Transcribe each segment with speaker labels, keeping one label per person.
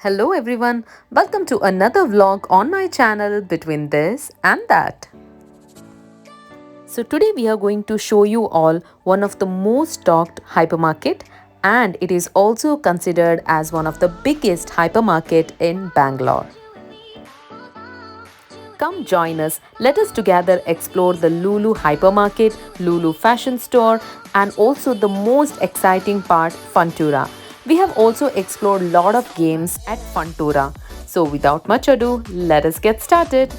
Speaker 1: Hello everyone, welcome to another vlog on my channel Between This and That. So today we are going to show you all one of the most talked hypermarket, and it is also considered as one of the biggest hypermarket in Bangalore. Come join us. Let us together explore the Lulu hypermarket, Lulu fashion store, and also the most exciting part, Funtura. We have also explored a lot of games at Funtura. So without much ado, let us get started.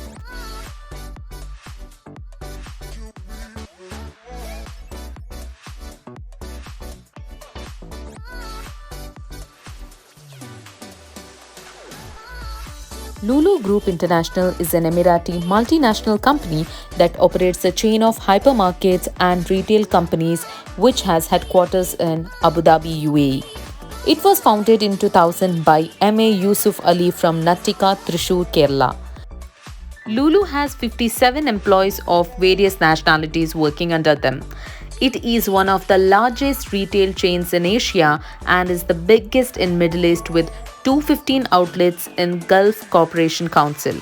Speaker 1: Lulu Group International is an Emirati multinational company that operates a chain of hypermarkets and retail companies which has headquarters in Abu Dhabi, UAE. It was founded in 2000 by M.A. Yusuf Ali from Nattika, Thrissur, Kerala. Lulu has 57 employees of various nationalities working under them. It is one of the largest retail chains in Asia and is the biggest in Middle East with 215 outlets in Gulf Cooperation Council.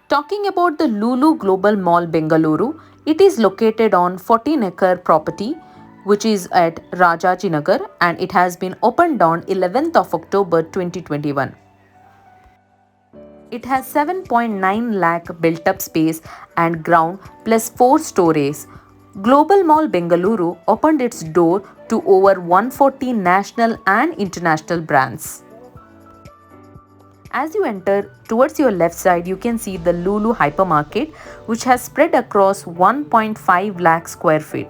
Speaker 1: Talking about the Lulu Global Mall Bengaluru, it is located on 14-acre property which is at Rajajinagar, and it has been opened on 11th of October 2021. It has 7.9 lakh built up space and ground plus 4 stories. Global Mall Bengaluru opened its door to over 140 national and international brands. As you enter, towards your left side, you can see the Lulu hypermarket, which has spread across 1.5 lakh square feet.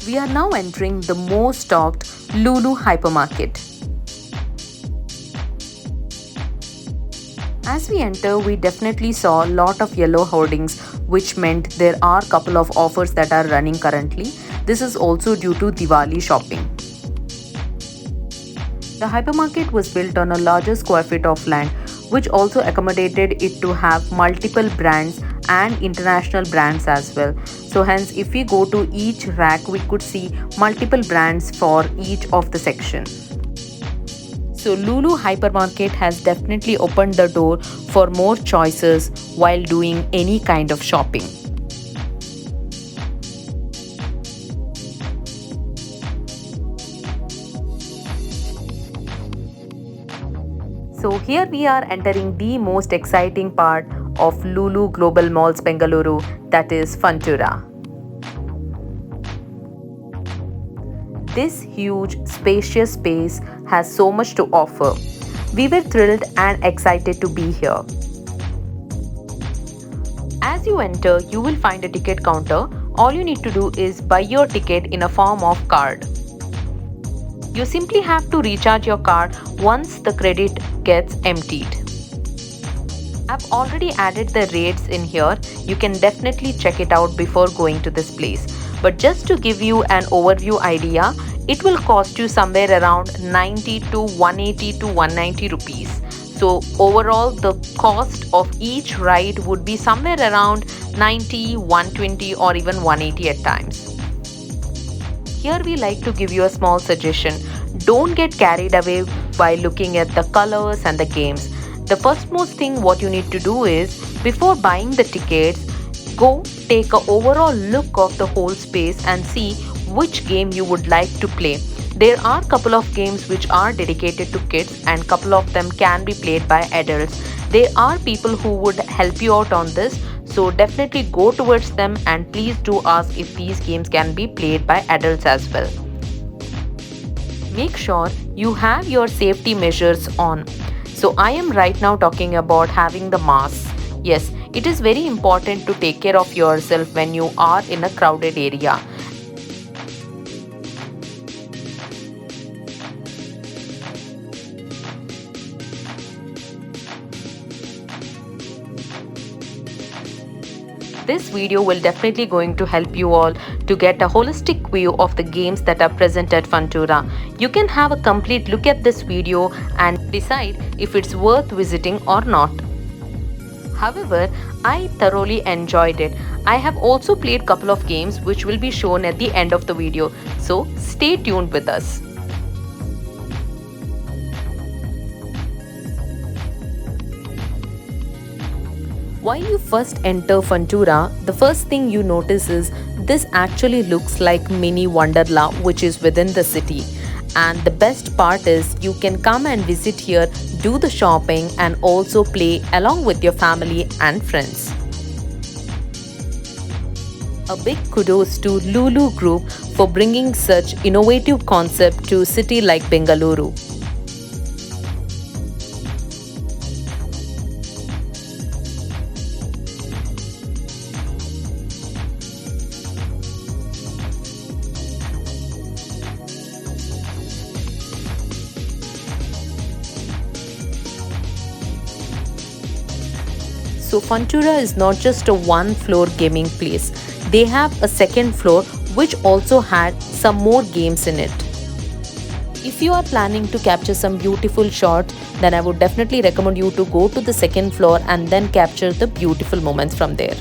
Speaker 1: We are now entering the most talked Lulu hypermarket. As we enter, we definitely saw a lot of yellow hoardings, which meant there are a couple of offers that are running currently. This is also due to Diwali shopping. The hypermarket was built on a larger square feet of land, which also accommodated it to have multiple brands and international brands as well. So hence, if we go to each rack, we could see multiple brands for each of the section. So Lulu hypermarket has definitely opened the door for more choices while doing any kind of shopping. So here we are entering the most exciting part of Lulu Global Malls Bengaluru, that is Funtura. This huge spacious space has so much to offer. We were thrilled and excited to be here. As you enter, you will find a ticket counter. All you need to do is buy your ticket in a form of card. You simply have to recharge your card once the credit gets emptied. I've already added the rates in here. You can definitely check it out before going to this place. But just to give you an overview idea, it will cost you somewhere around 90 to 180 to 190 rupees. So overall the cost of each ride would be somewhere around 90, 120 or even 180 at times. Here we like to give you a small suggestion. Don't get carried away by looking at the colors and the games. The first most thing what you need to do is, before buying the tickets, go take a overall look of the whole space and see which game you would like to play. There are couple of games which are dedicated to kids and couple of them can be played by adults. There are people who would help you out on this, so definitely go towards them and please do ask if these games can be played by adults as well. Make sure you have your safety measures on. So I am right now talking about having the mask. Yes, it is very important to take care of yourself when you are in a crowded area. This video will definitely going to help you all to get a holistic view of the games that are present at Funtura. You can have a complete look at this video and decide if it's worth visiting or not. However, I thoroughly enjoyed it. I have also played couple of games which will be shown at the end of the video. So stay tuned with us. While you first enter Funtura, the first thing you notice is this actually looks like mini Wonderla which is within the city. And the best part is you can come and visit here, do the shopping and also play along with your family and friends. A big kudos to Lulu Group for bringing such innovative concept to a city like Bengaluru. So Funtura is not just a one-floor gaming place. They have a second floor which also had some more games in it. If you are planning to capture some beautiful shots, then I would definitely recommend you to go to the second floor and then capture the beautiful moments from there.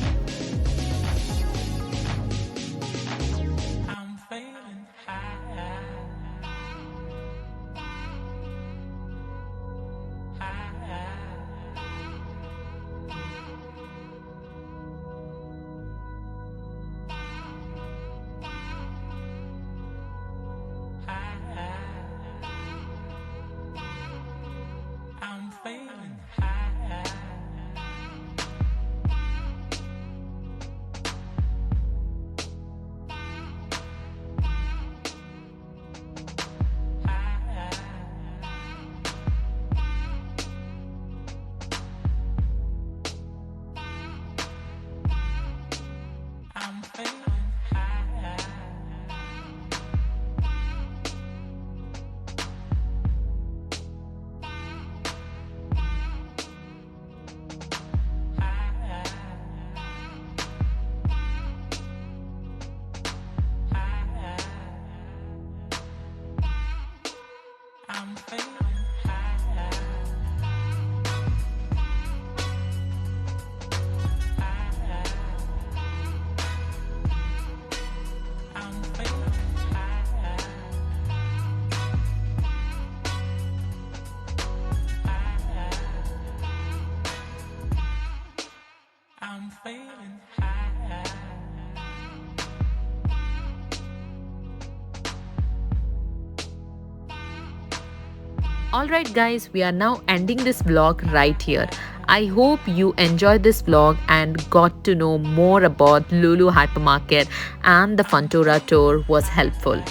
Speaker 1: Alright guys, we are now ending this vlog right here. I hope you enjoyed this vlog and got to know more about Lulu Hypermarket and the Funtura tour was helpful.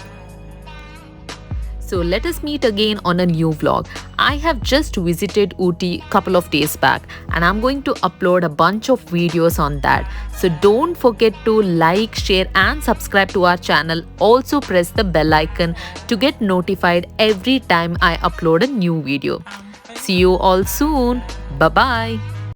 Speaker 1: So let us meet again on a new vlog. I have just visited Ooty couple of days back and I'm going to upload a bunch of videos on that. So don't forget to like, share and subscribe to our channel. Also press the bell icon to get notified every time I upload a new video. See you all soon. Bye bye.